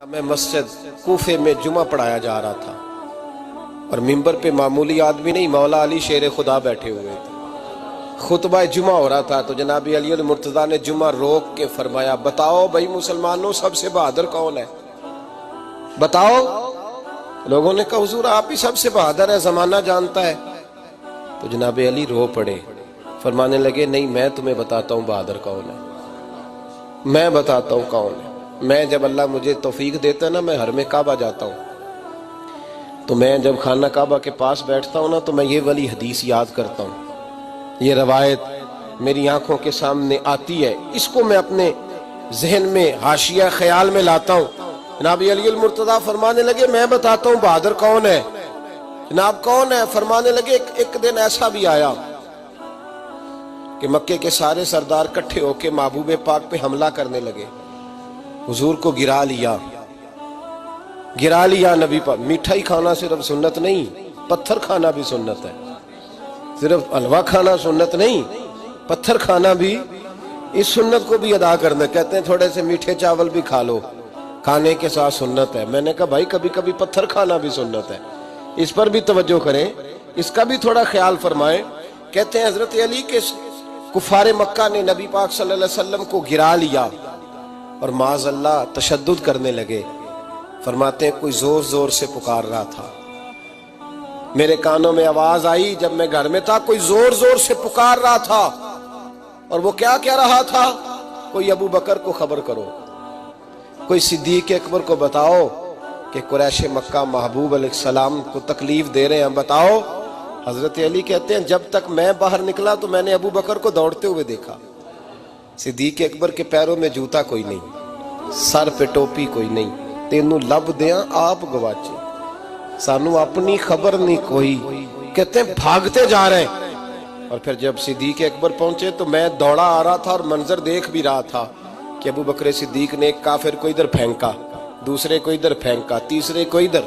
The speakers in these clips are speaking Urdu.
میں مسجد کوفے میں جمعہ پڑھایا جا رہا تھا اور منبر پہ معمولی آدمی نہیں، مولا علی شیر خدا بیٹھے ہوئے تھے، خطبہ جمعہ ہو رہا تھا تو جناب علی المرتضیٰ نے جمعہ روک کے فرمایا، بتاؤ بھائی مسلمانوں سب سے بہادر کون ہے؟ بتاؤ۔ لوگوں نے کہا حضور آپ ہی سب سے بہادر ہے، زمانہ جانتا ہے۔ تو جناب علی رو پڑے، فرمانے لگے نہیں، میں تمہیں بتاتا ہوں بہادر کون ہے، میں بتاتا ہوں کون ہے۔ میں جب اللہ مجھے توفیق دیتا ہے نا، میں حرم کعبہ جاتا ہوں تو میں جب خانہ کعبہ کے پاس بیٹھتا ہوں نا تو میں یہ والی حدیث یاد کرتا ہوں، یہ روایت میری آنکھوں کے سامنے آتی ہے، اس کو میں اپنے ذہن میں حاشیہ خیال میں لاتا ہوں۔ جناب علی المرتضیٰ فرمانے لگے میں بتاتا ہوں بہادر کون ہے۔ جناب کون ہے؟ فرمانے لگے ایک دن ایسا بھی آیا کہ مکے کے سارے سردار کٹھے ہو کے محبوب پاک پہ حملہ کرنے لگے، حضور کو گرا لیا نبی پاک۔ میٹھا ہی کھانا صرف سنت نہیں، پتھر کھانا بھی سنت ہے، صرف حلوہ کھانا سنت نہیں، پتھر کھانا بھی اس سنت کو بھی ادا کرنا۔ کہتے ہیں تھوڑے سے میٹھے چاول بھی کھا لو، کھانے کے ساتھ سنت ہے۔ میں نے کہا بھائی کبھی کبھی پتھر کھانا بھی سنت ہے، اس پر بھی توجہ کریں، اس کا بھی تھوڑا خیال فرمائیں۔ کہتے ہیں حضرت علی کے کفار مکہ نے نبی پاک صلی اللہ علیہ وسلم کو گرا لیا اور معاذ اللہ تشدد کرنے لگے۔ فرماتے ہیں کوئی زور زور سے پکار رہا تھا، میرے کانوں میں آواز آئی جب میں گھر میں تھا، کوئی زور زور سے پکار رہا تھا، اور وہ کیا کہہ رہا تھا؟ کوئی ابو بکر کو خبر کرو، کوئی صدیق اکبر کو بتاؤ کہ قریش مکہ محبوب علیہ السلام کو تکلیف دے رہے ہیں، بتاؤ۔ حضرت علی کہتے ہیں جب تک میں باہر نکلا تو میں نے ابو بکر کو دوڑتے ہوئے دیکھا، صدیق اکبر کے پیروں میں جوتا کوئی نہیں، سر پہ ٹوپی کوئی نہیں، تینوں لب دیاں آپ گواچے، سانو اپنی خبر نہیں کوئی۔ کہتے ہیں بھاگتے جا رہے ہیں، اور پھر جب صدیق اکبر پہنچے تو میں دوڑا آ رہا تھا اور منظر دیکھ بھی رہا تھا کہ ابو بکر صدیق نے ایک کافر کو ادھر پھینکا، دوسرے کو ادھر پھینکا، تیسرے کو ادھر،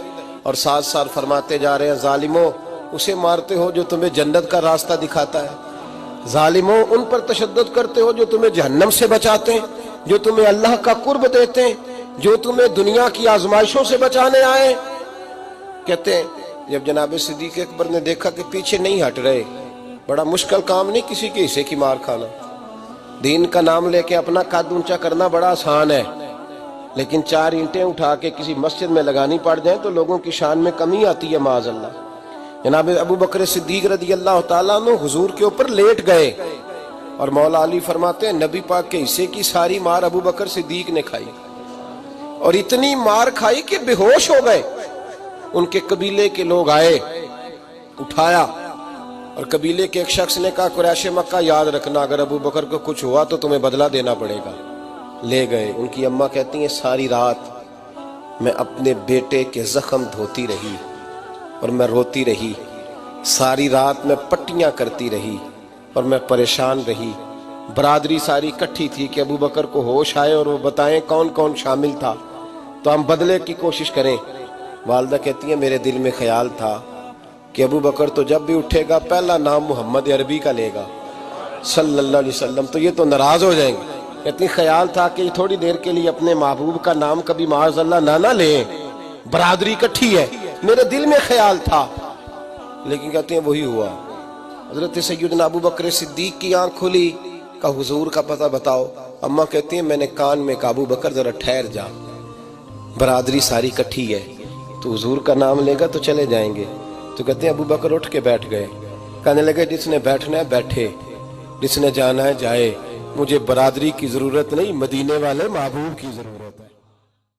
اور ساتھ ساتھ فرماتے جا رہے ہیں ظالموں اسے مارتے ہو جو تمہیں جنت کا راستہ دکھاتا ہے، ظالموں ان پر تشدد کرتے ہو جو تمہیں جہنم سے بچاتے ہیں، جو تمہیں اللہ کا قرب دیتے ہیں، جو تمہیں دنیا کی آزمائشوں سے بچانے آئے۔ کہتے ہیں جب جناب صدیق اکبر نے دیکھا کہ پیچھے نہیں ہٹ رہے، بڑا مشکل کام نہیں کسی کے حصے کی مار کھانا، دین کا نام لے کے اپنا قد اونچا کرنا بڑا آسان ہے، لیکن 4 اینٹیں اٹھا کے کسی مسجد میں لگانی پڑ جائیں تو لوگوں کی شان میں کمی آتی ہے معاذ اللہ۔ جناب ابو بکر صدیق رضی اللہ تعالیٰ عنہ حضور کے اوپر لیٹ گئے، اور مولا علی فرماتے ہیں نبی پاک کے حصے کی ساری مار ابو بکر صدیق نے کھائی، اور اتنی مار کھائی کہ بے ہوش ہو گئے۔ ان کے قبیلے کے لوگ آئے، اٹھایا، اور قبیلے کے ایک شخص نے کہا قریش مکہ یاد رکھنا اگر ابو بکر کو کچھ ہوا تو تمہیں بدلہ دینا پڑے گا۔ لے گئے۔ ان کی اماں کہتی ہیں ساری رات میں اپنے بیٹے کے زخم دھوتی رہی اور میں روتی رہی، ساری رات میں پٹیاں کرتی رہی اور میں پریشان رہی۔ برادری ساری کٹھی تھی کہ ابو بکر کو ہوش آئے اور وہ بتائیں کون کون شامل تھا تو ہم بدلے کی کوشش کریں۔ والدہ کہتی ہیں میرے دل میں خیال تھا کہ ابو بکر تو جب بھی اٹھے گا پہلا نام محمد عربی کا لے گا صلی اللہ علیہ وسلم، تو یہ تو ناراض ہو جائیں گے۔ کہتی خیال تھا کہ تھوڑی دیر کے لیے اپنے محبوب کا نام کبھی معاذ اللہ نہ لیں، برادری کٹھی ہے، میرے دل میں خیال تھا، لیکن کہتے ہیں وہی ہوا۔ حضرت سیدنا ابو بکر صدیق کی آنکھ کھلی، کہا حضور کا پتہ بتاؤ۔ اماں کہتی ہیں میں نے کان میں کہا ابو بکر ذرا ٹھہر جا، برادری ساری کٹھی ہے، تو حضور کا نام لے گا تو چلے جائیں گے۔ تو کہتے ہیں ابو بکر اٹھ کے بیٹھ گئے، کہنے لگے جس نے بیٹھنا ہے بیٹھے، جس نے جانا ہے جائے، مجھے برادری کی ضرورت نہیں، مدینے والے محبوب کی ضرورت ہے۔